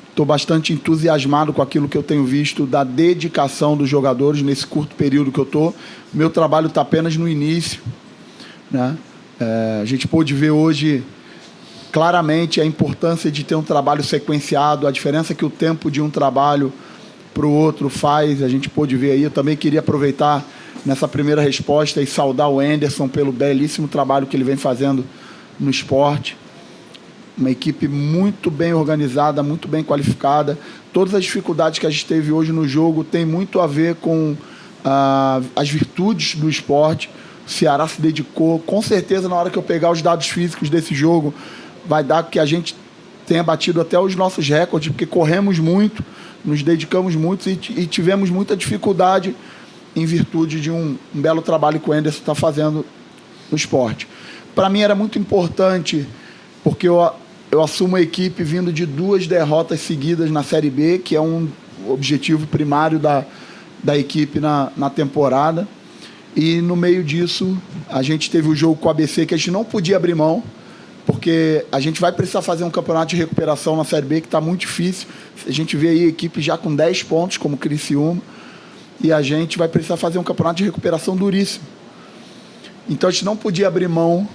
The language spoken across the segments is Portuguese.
Estou bastante entusiasmado com aquilo que eu tenho visto da dedicação dos jogadores nesse curto período que eu estou. Meu trabalho está apenas no início, né? A gente pôde ver hoje claramente a importância de ter um trabalho sequenciado, a diferença que o tempo de um trabalho para o outro faz, a gente pôde ver aí. Eu também queria aproveitar nessa primeira resposta e saudar o Anderson pelo belíssimo trabalho que ele vem fazendo no esporte. Uma equipe muito bem organizada, muito bem qualificada. Todas as dificuldades que a gente teve hoje no jogo tem muito a ver com as virtudes do esporte. O Ceará se dedicou. Com certeza, na hora que eu pegar os dados físicos desse jogo, vai dar que a gente tenha batido até os nossos recordes, porque corremos muito, nos dedicamos muito e tivemos muita dificuldade em virtude de um belo trabalho que o Anderson está fazendo no esporte. Para mim era muito importante, porque eu assumo a equipe vindo de 2 derrotas seguidas na Série B, que é um objetivo primário da equipe na temporada. E no meio disso, a gente teve o jogo com o ABC, que a gente não podia abrir mão, porque a gente vai precisar fazer um campeonato de recuperação na Série B, que está muito difícil. A gente vê aí a equipe já com 10 pontos, como o Criciúma, e a gente vai precisar fazer um campeonato de recuperação duríssimo. Então a gente não podia abrir mão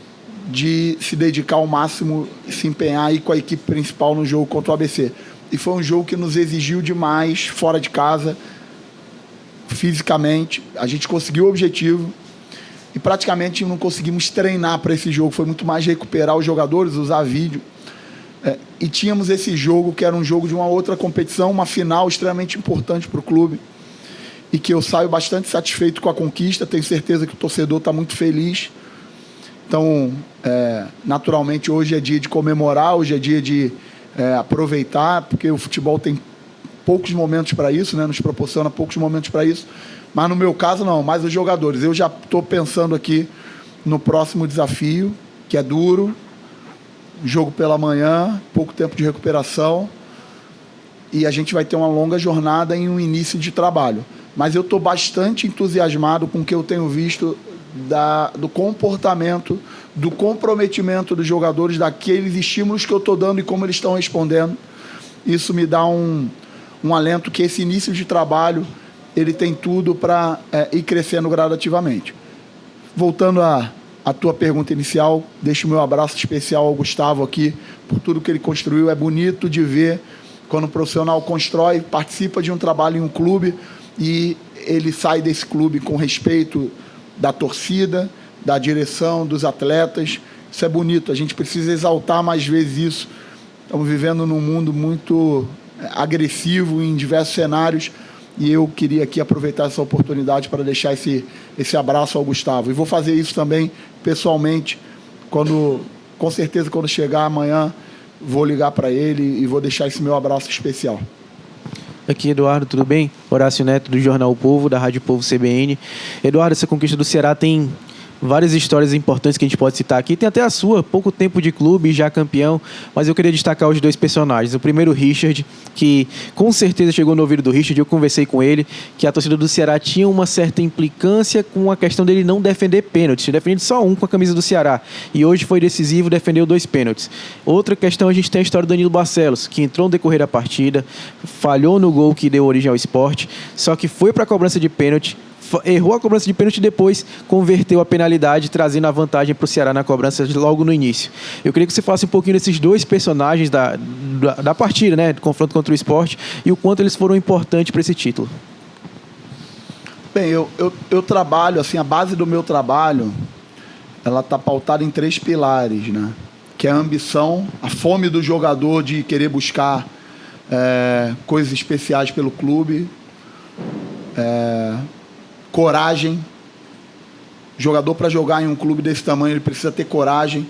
de se dedicar ao máximo e se empenhar aí com a equipe principal no jogo contra o ABC. E foi um jogo que nos exigiu demais, fora de casa, fisicamente. A gente conseguiu o objetivo e praticamente não conseguimos treinar para esse jogo. Foi muito mais recuperar os jogadores, usar vídeo. E tínhamos esse jogo, que era um jogo de uma outra competição, uma final extremamente importante para o clube, e que eu saio bastante satisfeito com a conquista. Tenho certeza que o torcedor está muito feliz. Então, naturalmente, hoje é dia de comemorar, hoje é dia de aproveitar, porque o futebol tem poucos momentos para isso, né? Nos proporciona poucos momentos para isso. Mas no meu caso, não, mais os jogadores. Eu já estou pensando aqui no próximo desafio, que é duro, jogo pela manhã, pouco tempo de recuperação, e a gente vai ter uma longa jornada em um início de trabalho. Mas eu estou bastante entusiasmado com o que eu tenho visto do comportamento, do comprometimento dos jogadores, daqueles estímulos que eu estou dando e como eles estão respondendo. Isso me dá um alento que esse início de trabalho ele tem tudo para ir crescendo gradativamente. Voltando à tua pergunta inicial, deixo o meu abraço especial ao Gustavo aqui por tudo que ele construiu. É bonito de ver quando o profissional constrói, participa de um trabalho em um clube e ele sai desse clube com respeito da torcida, da direção, dos atletas. Isso é bonito, a gente precisa exaltar mais vezes isso. Estamos vivendo num mundo muito agressivo em diversos cenários, e eu queria aqui aproveitar essa oportunidade para deixar esse abraço ao Gustavo. E vou fazer isso também pessoalmente, com certeza quando chegar amanhã, vou ligar para ele e vou deixar esse meu abraço especial. Aqui, Eduardo, tudo bem? Horácio Neto, do Jornal O Povo, da Rádio Povo CBN. Eduardo, essa conquista do Ceará tem várias histórias importantes que a gente pode citar aqui. Tem até a sua, pouco tempo de clube, já campeão, mas eu queria destacar os 2 personagens. O primeiro, o Richard, que com certeza chegou no ouvido do Richard, eu conversei com ele, que a torcida do Ceará tinha uma certa implicância com a questão dele não defender pênaltis, defendendo só um com a camisa do Ceará, e hoje foi decisivo, defendeu 2 pênaltis. Outra questão, a gente tem a história do Danilo Barcelos, que entrou no decorrer da partida, falhou no gol que deu origem ao Sport, só que foi para a cobrança de pênalti, errou a cobrança de pênalti e depois converteu a penalidade, trazendo a vantagem para o Ceará na cobrança logo no início. Eu queria que você falasse um pouquinho desses 2 personagens da partida, né, do confronto contra o Sport, e o quanto eles foram importantes para esse título. Bem, eu trabalho, assim, a base do meu trabalho, ela está pautada em 3 pilares, né? Que é a ambição, a fome do jogador de querer buscar coisas especiais pelo clube, coragem. Jogador, para jogar em um clube desse tamanho, ele precisa ter coragem,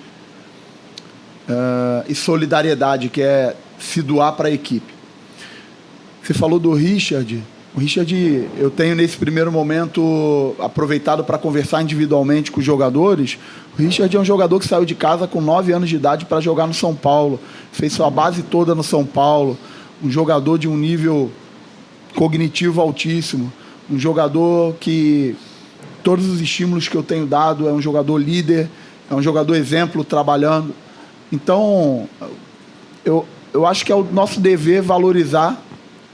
e solidariedade, que é se doar para a equipe. Você falou do Richard. O Richard, eu tenho nesse primeiro momento aproveitado para conversar individualmente com os jogadores. O Richard é um jogador que saiu de casa com 9 anos de idade para jogar no São Paulo, fez sua base toda no São Paulo, um jogador de um nível cognitivo altíssimo, um jogador que todos os estímulos que eu tenho dado, é um jogador líder, é um jogador exemplo trabalhando. Então, eu acho que é o nosso dever valorizar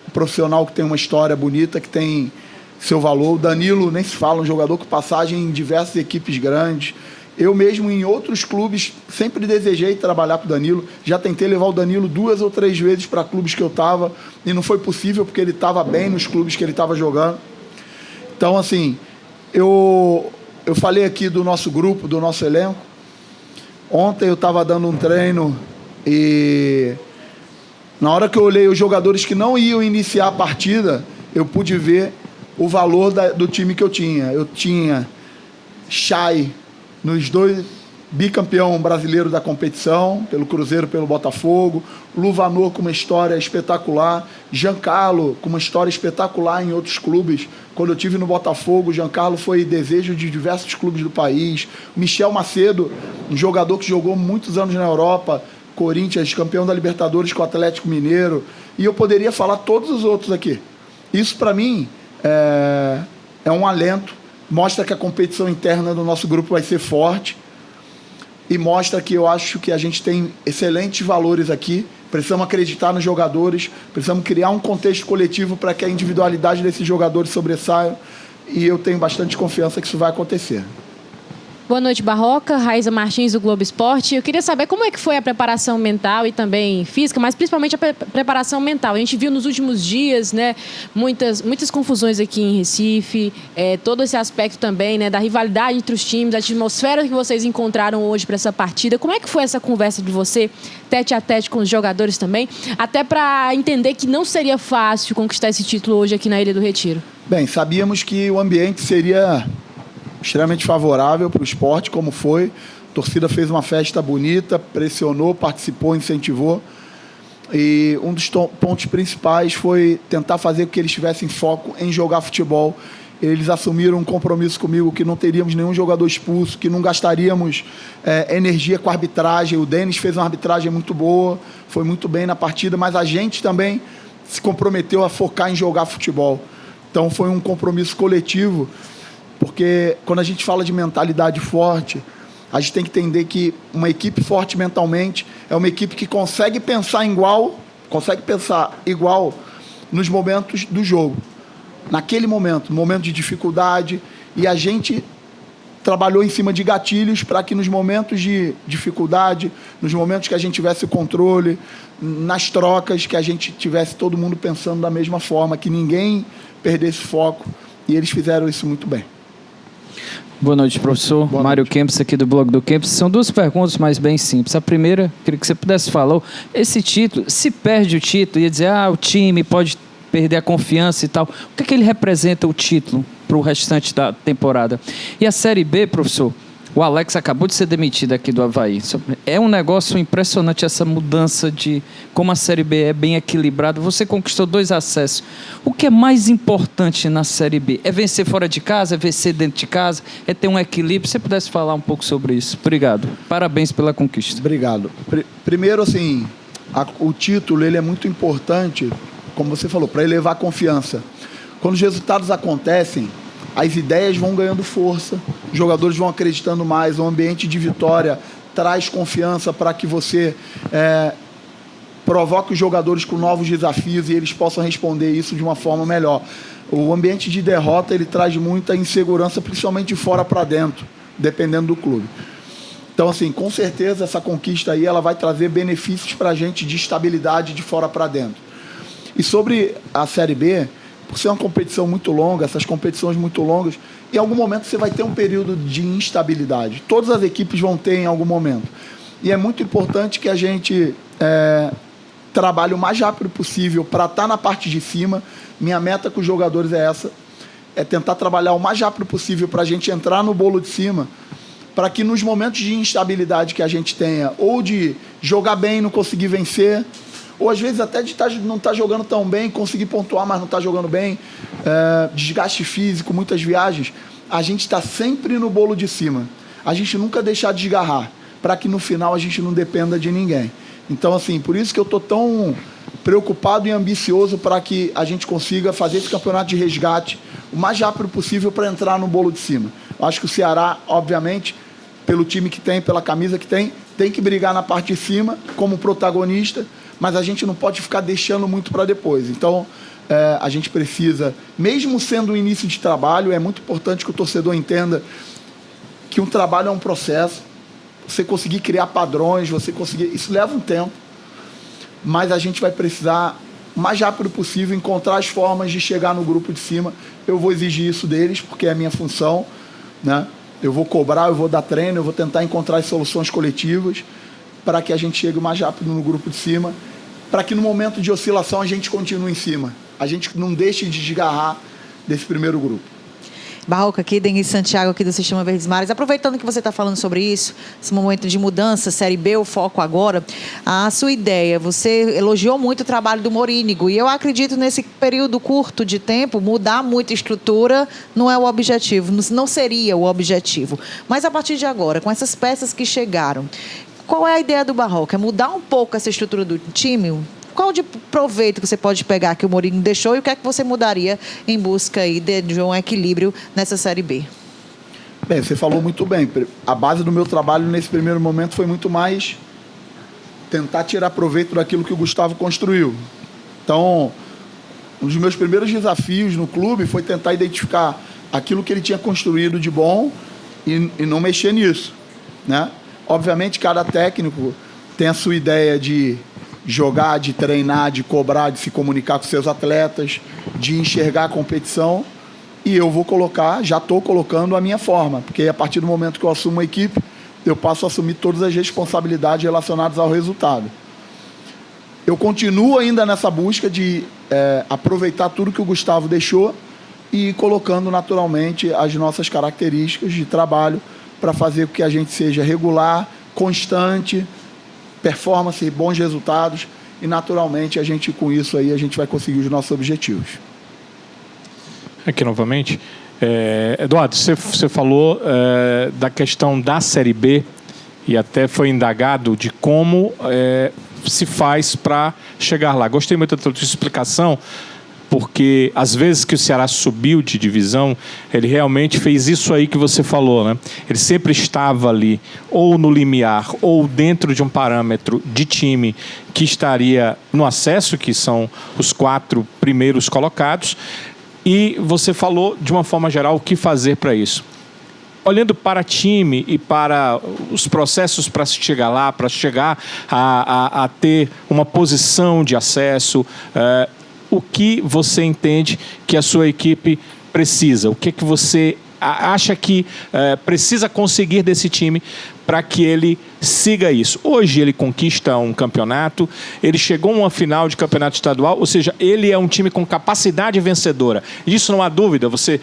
o profissional que tem uma história bonita, que tem seu valor. O Danilo, nem se fala, um jogador com passagem em diversas equipes grandes. Eu mesmo, em outros clubes, sempre desejei trabalhar com o Danilo. Já tentei levar o Danilo 2 ou 3 vezes para clubes que eu estava e não foi possível porque ele estava bem nos clubes que ele estava jogando. Então, assim, eu falei aqui do nosso grupo, do nosso elenco. Ontem eu estava dando um treino e na hora que eu olhei os jogadores que não iam iniciar a partida, eu pude ver o valor do time que eu tinha. Eu tinha Chay nos 2, bicampeão brasileiro da competição, pelo Cruzeiro, pelo Botafogo. Luvanor com uma história espetacular. Giancarlo com uma história espetacular em outros clubes. Quando eu tive no Botafogo, Giancarlo foi desejo de diversos clubes do país. Michel Macedo, um jogador que jogou muitos anos na Europa, Corinthians, campeão da Libertadores com o Atlético Mineiro. E eu poderia falar todos os outros aqui. Isso, para mim, é um alento. Mostra que a competição interna do nosso grupo vai ser forte. E mostra que eu acho que a gente tem excelentes valores aqui. Precisamos acreditar nos jogadores, precisamos criar um contexto coletivo para que a individualidade desses jogadores sobressaia. E eu tenho bastante confiança que isso vai acontecer. Boa noite, Barroca. Raíza Martins, do Globo Esporte. Eu queria saber como é que foi a preparação mental e também física, mas principalmente a preparação mental. A gente viu nos últimos dias, né, muitas confusões aqui em Recife, todo esse aspecto também, né, da rivalidade entre os times, a atmosfera que vocês encontraram hoje para essa partida. Como é que foi essa conversa de você, tete a tete com os jogadores também, até para entender que não seria fácil conquistar esse título hoje aqui na Ilha do Retiro? Bem, sabíamos que o ambiente seria extremamente favorável para o esporte, como foi. A torcida fez uma festa bonita, pressionou, participou, incentivou. E um dos pontos principais foi tentar fazer com que eles tivessem foco em jogar futebol. Eles assumiram um compromisso comigo que não teríamos nenhum jogador expulso, que não gastaríamos energia com a arbitragem. O Denis fez uma arbitragem muito boa, foi muito bem na partida, mas a gente também se comprometeu a focar em jogar futebol. Então foi um compromisso coletivo. Porque quando a gente fala de mentalidade forte, a gente tem que entender que uma equipe forte mentalmente é uma equipe que consegue pensar igual nos momentos do jogo. Naquele momento, no momento de dificuldade, e a gente trabalhou em cima de gatilhos para que nos momentos de dificuldade, nos momentos que a gente tivesse o controle, nas trocas, que a gente tivesse todo mundo pensando da mesma forma, que ninguém perdesse foco, e eles fizeram isso muito bem. Boa noite, professor. Mário Kempis, aqui do blog do Kempis. São 2 perguntas, mas bem simples. A primeira, queria que você pudesse falar, esse título, se perde o título, ia dizer, o time pode perder a confiança e tal. O que ele representa, o título, para o restante da temporada? E a Série B, professor, o Alex acabou de ser demitido aqui do Avaí. É um negócio impressionante essa mudança de como a Série B é bem equilibrada. Você conquistou 2 acessos. O que é mais importante na Série B? É vencer fora de casa? É vencer dentro de casa? É ter um equilíbrio? Se você pudesse falar um pouco sobre isso. Obrigado. Parabéns pela conquista. Obrigado. Primeiro, assim, o título ele é muito importante, como você falou, para elevar a confiança. Quando os resultados acontecem, as ideias vão ganhando força, os jogadores vão acreditando mais, o ambiente de vitória traz confiança para que você provoque os jogadores com novos desafios e eles possam responder isso de uma forma melhor. O ambiente de derrota ele traz muita insegurança, principalmente de fora para dentro, dependendo do clube. Então, assim, com certeza essa conquista aí ela vai trazer benefícios para a gente de estabilidade de fora para dentro. E sobre a Série B, por ser uma competição muito longa, essas competições muito longas, em algum momento você vai ter um período de instabilidade. Todas as equipes vão ter em algum momento. E é muito importante que a gente trabalhe o mais rápido possível para estar na parte de cima. Minha meta com os jogadores é essa, é tentar trabalhar o mais rápido possível para a gente entrar no bolo de cima, para que nos momentos de instabilidade que a gente tenha, ou de jogar bem e não conseguir vencer, ou às vezes até de não estar jogando tão bem, conseguir pontuar, mas não estar jogando bem, desgaste físico, muitas viagens, a gente está sempre no bolo de cima. A gente nunca deixar de desgarrar, para que no final a gente não dependa de ninguém. Então, assim, por isso que eu estou tão preocupado e ambicioso para que a gente consiga fazer esse campeonato de resgate o mais rápido possível para entrar no bolo de cima. Eu acho que o Ceará, obviamente, pelo time que tem, pela camisa que tem que brigar na parte de cima como protagonista, mas a gente não pode ficar deixando muito para depois. Então, a gente precisa, mesmo sendo o início de trabalho, é muito importante que o torcedor entenda que um trabalho é um processo. Você conseguir criar padrões, isso leva um tempo, mas a gente vai precisar, o mais rápido possível, encontrar as formas de chegar no grupo de cima. Eu vou exigir isso deles, porque é a minha função, né? Eu vou cobrar, eu vou dar treino, eu vou tentar encontrar as soluções coletivas para que a gente chegue o mais rápido no grupo de cima, para que no momento de oscilação a gente continue em cima. A gente não deixe de desgarrar desse primeiro grupo. Barroca aqui, Denis Santiago aqui do Sistema Verdes Mares. Aproveitando que você está falando sobre isso, esse momento de mudança, Série B, o foco agora, a sua ideia, você elogiou muito o trabalho do Morínigo e eu acredito nesse período curto de tempo, mudar muito a estrutura não é o objetivo, não seria o objetivo. Mas a partir de agora, com essas peças que chegaram, qual é a ideia do Barroca? É mudar um pouco essa estrutura do time? Qual de proveito que você pode pegar que o Morínigo deixou e o que é que você mudaria em busca aí de um equilíbrio nessa Série B? Bem, você falou muito bem. A base do meu trabalho nesse primeiro momento foi muito mais tentar tirar proveito daquilo que o Gustavo construiu. Então, um dos meus primeiros desafios no clube foi tentar identificar aquilo que ele tinha construído de bom e não mexer nisso, né? Obviamente, cada técnico tem a sua ideia de jogar, de treinar, de cobrar, de se comunicar com seus atletas, de enxergar a competição, e eu vou colocar, já estou colocando a minha forma, porque a partir do momento que eu assumo a equipe, eu passo a assumir todas as responsabilidades relacionadas ao resultado. Eu continuo ainda nessa busca de aproveitar tudo que o Gustavo deixou e ir colocando naturalmente as nossas características de trabalho para fazer com que a gente seja regular, constante, performance, bons resultados e naturalmente a gente com isso aí a gente vai conseguir os nossos objetivos. Aqui novamente, Eduardo, você falou da questão da Série B e até foi indagado de como se faz para chegar lá. Gostei muito da sua explicação, porque às vezes que o Ceará subiu de divisão, ele realmente fez isso aí que você falou, né? Ele sempre estava ali, ou no limiar, ou dentro de um parâmetro de time que estaria no acesso, que são os 4 primeiros colocados, e você falou, de uma forma geral, o que fazer para isso. Olhando para time e para os processos para se chegar lá, para chegar a ter uma posição de acesso, o que você entende que a sua equipe precisa? O que você acha que precisa conseguir desse time para que ele siga isso? Hoje ele conquista um campeonato, ele chegou a uma final de campeonato estadual, ou seja, ele é um time com capacidade vencedora. Isso não há dúvida, você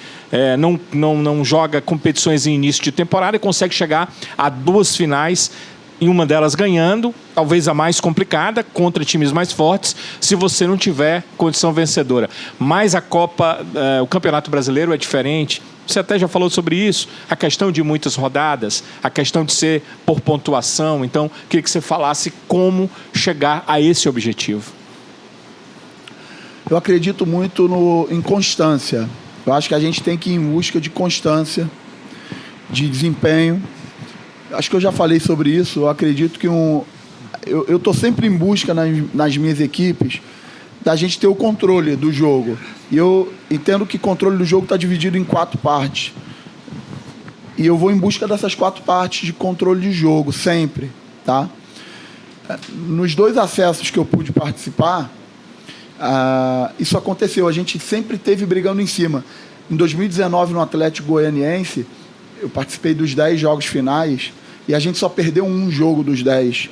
não joga competições em início de temporada e consegue chegar a 2 finais, em uma delas ganhando, talvez a mais complicada, contra times mais fortes, se você não tiver condição vencedora. Mas a Copa, o Campeonato Brasileiro é diferente. Você até já falou sobre isso, a questão de muitas rodadas, a questão de ser por pontuação. Então, queria que você falasse como chegar a esse objetivo. Eu acredito muito em constância. Eu acho que a gente tem que ir em busca de constância, de desempenho. Acho que eu já falei sobre isso. Eu acredito que eu estou sempre em busca nas minhas equipes da gente ter o controle do jogo. E eu entendo que o controle do jogo está dividido em 4 partes. E eu vou em busca dessas 4 partes de controle de jogo, sempre. Tá? Nos 2 acessos que eu pude participar, isso aconteceu. A gente sempre esteve brigando em cima. Em 2019, no Atlético Goianiense, eu participei dos 10 jogos finais e a gente só perdeu um jogo dos 10.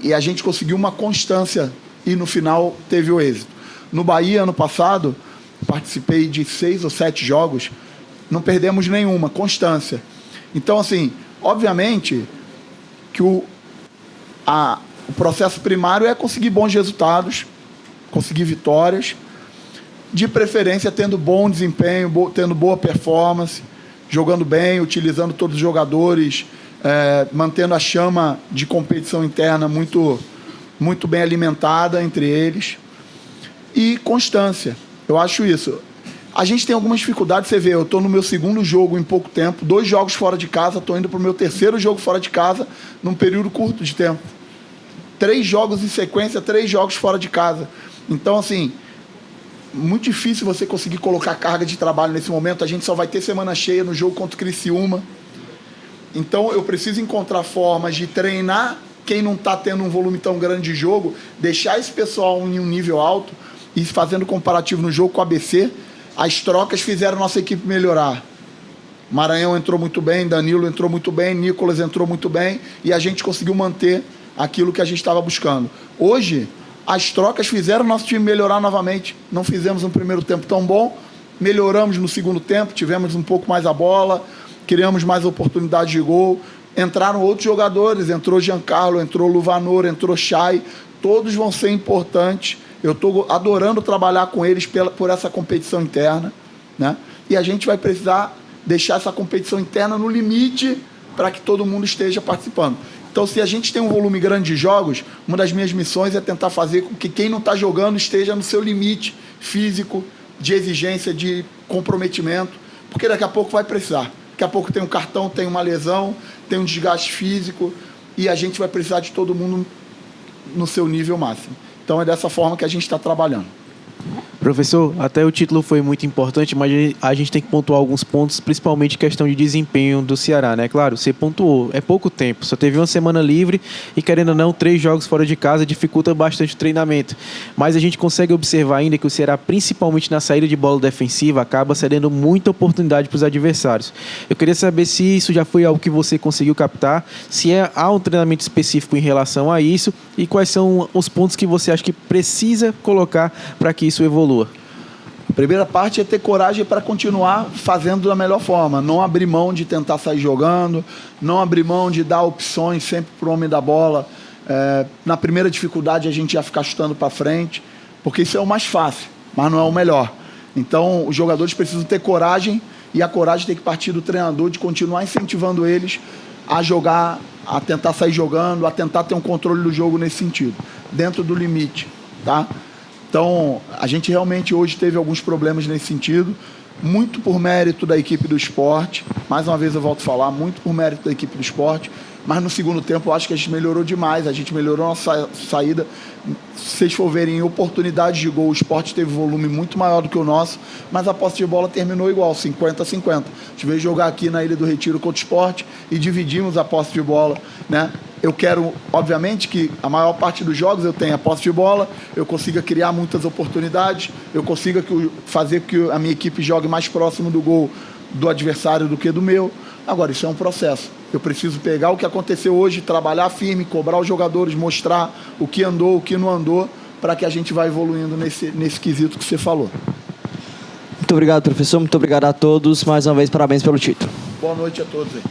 E a gente conseguiu uma constância e no final teve o êxito. No Bahia, ano passado, participei de 6 ou 7 jogos, não perdemos nenhuma, constância. Então, assim, obviamente que o processo primário é conseguir bons resultados, conseguir vitórias, de preferência tendo bom desempenho, tendo boa performance, jogando bem, utilizando todos os jogadores, mantendo a chama de competição interna muito, muito bem alimentada entre eles. E constância, eu acho isso. A gente tem algumas dificuldades, você vê, eu estou no meu 2º jogo em pouco tempo, 2 jogos fora de casa, estou indo para o meu 3º jogo fora de casa num período curto de tempo. 3 jogos em sequência, 3 jogos fora de casa. Então, assim, muito difícil você conseguir colocar carga de trabalho nesse momento. A gente só vai ter semana cheia no jogo contra o Criciúma. Então, eu preciso encontrar formas de treinar quem não está tendo um volume tão grande de jogo, deixar esse pessoal em um nível alto e fazendo comparativo no jogo com o ABC, as trocas fizeram nossa equipe melhorar. Maranhão entrou muito bem, Danilo entrou muito bem, Nicolas entrou muito bem e a gente conseguiu manter aquilo que a gente estava buscando. Hoje, as trocas fizeram nosso time melhorar novamente. Não fizemos um primeiro tempo tão bom, melhoramos no segundo tempo, tivemos um pouco mais a bola, criamos mais oportunidades de gol. Entraram outros jogadores, entrou Giancarlo, entrou Luvanor, entrou Chay, todos vão ser importantes. Eu estou adorando trabalhar com eles por essa competição interna, né? E a gente vai precisar deixar essa competição interna no limite para que todo mundo esteja participando. Então, se a gente tem um volume grande de jogos, uma das minhas missões é tentar fazer com que quem não está jogando esteja no seu limite físico, de exigência, de comprometimento, porque daqui a pouco vai precisar. Daqui a pouco tem um cartão, tem uma lesão, tem um desgaste físico e a gente vai precisar de todo mundo no seu nível máximo. Então é dessa forma que a gente está trabalhando. Professor, até o título foi muito importante, mas a gente tem que pontuar alguns pontos, principalmente questão de desempenho do Ceará, né? Claro, você pontuou, é pouco tempo, só teve uma semana livre e, querendo ou não, 3 jogos fora de casa dificulta bastante o treinamento. Mas a gente consegue observar ainda que o Ceará, principalmente na saída de bola defensiva, acaba cedendo muita oportunidade para os adversários. Eu queria saber se isso já foi algo que você conseguiu captar, se há um treinamento específico em relação a isso e quais são os pontos que você acha que precisa colocar para que isso evolua. A primeira parte é ter coragem para continuar fazendo da melhor forma, não abrir mão de tentar sair jogando, não abrir mão de dar opções sempre para o homem da bola. Na primeira dificuldade a gente ia ficar chutando para frente, porque isso é o mais fácil, mas não é o melhor. Então os jogadores precisam ter coragem e a coragem tem que partir do treinador de continuar incentivando eles a jogar, a tentar sair jogando, a tentar ter um controle do jogo nesse sentido, dentro do limite, tá? Então, a gente realmente hoje teve alguns problemas nesse sentido, muito por mérito da equipe do esporte, mais uma vez eu volto a falar, muito por mérito da equipe do esporte, mas no segundo tempo eu acho que a gente melhorou demais, a gente melhorou a nossa saída. Se vocês for verem oportunidades de gol, o esporte teve volume muito maior do que o nosso, mas a posse de bola terminou igual, 50-50. A gente veio jogar aqui na Ilha do Retiro contra o Esporte e dividimos a posse de bola, né? Eu quero, obviamente, que a maior parte dos jogos eu tenha a posse de bola, eu consiga criar muitas oportunidades, eu consiga fazer com que a minha equipe jogue mais próximo do gol do adversário do que do meu. Agora, isso é um processo. Eu preciso pegar o que aconteceu hoje, trabalhar firme, cobrar os jogadores, mostrar o que andou, o que não andou, para que a gente vá evoluindo nesse quesito que você falou. Muito obrigado, professor. Muito obrigado a todos. Mais uma vez, parabéns pelo título. Boa noite a todos aí.